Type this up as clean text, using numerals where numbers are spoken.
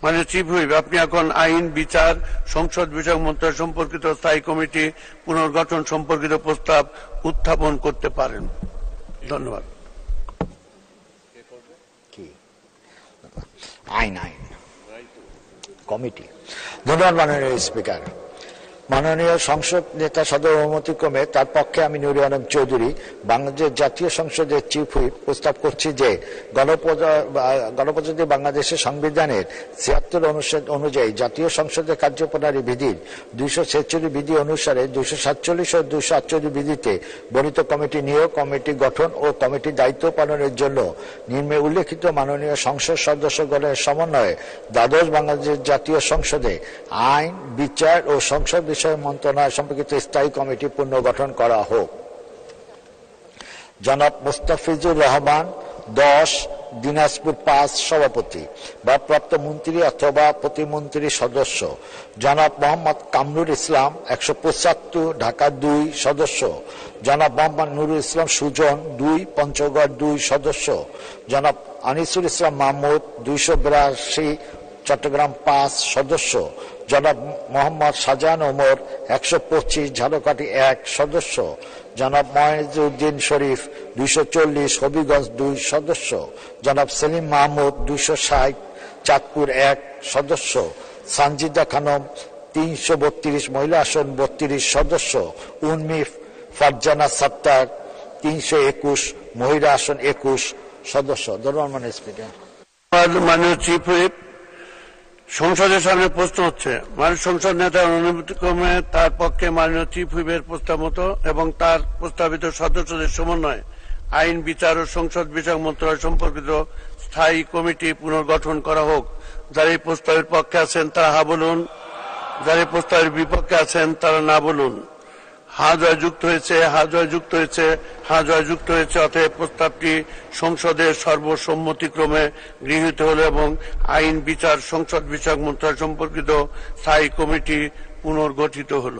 মানে chief whip, আপনি এখন আইন, বিচার, সংসদ বিষয়ক মন্ত্রণালয় সম্পর্কিত স্থায়ী কমিটি পুনর্গঠন সম্পর্কিত প্রস্তাব উত্থাপন করতে পারেন। ধন্যবাদ। আইন কমিটি। ধন্যবাদ মাননীয় স্পিকার। মাননীয় সংসদ নেতা সদর অনুমতিক্রমে তার পক্ষে আমি নুরুল আলম চৌধুরী বাংলাদেশ জাতীয় সংসদের চিফ হুইপ প্রস্তাব করছি যে গণপ্রজাতন্ত্রী বাংলাদেশের সংবিধানের ৭৬ অনুচ্ছেদ অনুযায়ী জাতীয় সংসদের কার্যপ্রণালী বিধির ২৪৬ বিধি অনুসারে ২৪৭ ও ২৪৮ বিধিতে বর্ণিত কমিটি নিয়োগ, কমিটি গঠন ও কমিটির দায়িত্ব পালনের জন্য নিম্নে উল্লেখিত মাননীয় সংসদ সদস্যগণের সমন্বয়ে দ্বাদশ বাংলাদেশ জাতীয় সংসদে আইন, বিচার ও সংসদ মন্ত্রণালয় সম্পর্কিত স্থায়ী কমিটি পুনর্গঠন করা হোক। জনাব মুস্তাফিজুর রহমান ১০ দিনাজপুর ৫ সভাপতি বা প্রাপ্ত মন্ত্রী অথবা প্রতিমন্ত্রী সদস্য। জনাব মোহাম্মদ কামরুল ইসলাম ১৭৫ ঢাকা ২ সদস্য। জনাব মোহাম্মদ নুরুল ইসলাম সুজন ২ পঞ্চগড় ২ সদস্য। জনাব আনিসুল ইসলাম মাহমুদ ২৮২ চট্টগ্রাম ৫ সদস্য। জনাব মোহাম্মদ শাহজাহান ওমর ১২৫ ঝালকাঠি ১ সদস্য। জনাব মহিউদ্দিন শরীফ ২৪০ হবিগঞ্জ ২ সদস্য। জনাব সেলিম মাহমুদ ২৬০ চাঁদপুর ১ সদস্য। সানজিদা খানম ৩৩২ মহিলা আসন ৩২ সদস্য। উর্মি ফারজানা সত্তার ৩২১ মহিলা আসন ২১ সদস্য। ধন্যবাদ মাননীয় স্পিকার। মাননীয় চিফ হুইপ, সংসদের সামনে প্রশ্ন হচ্ছে, মাননীয় সংসদ নেতার অনুমতিক্রমে তার পক্ষে মাননীয় চিফ হুইপের প্রস্তাব মতো এবং তার প্রস্তাবিত সদস্যদের সমন্বয়ে আইন, বিচার ও সংসদ বিষয়ক মন্ত্রণালয় সম্পর্কিত স্থায়ী কমিটি পুনর্গঠন করা হোক। যারা এই প্রস্তাবের পক্ষে আছেন তারা হা বলুন, যারা এই প্রস্তাবের বিপক্ষে আছেন তারা না বলুন। হা জয় যুক্ত হয়েছে, হা জয় যুক্ত হয়েছে, হা জয় যুক্ত হয়েছে। অতএব প্রস্তাবটি সংসদের সর্বসম্মতিক্রমে গৃহীত হল এবং আইন, বিচার, সংসদ বিষয়ক মন্ত্রণালয় সম্পর্কিত স্থায়ী কমিটি পুনর্গঠিত হল।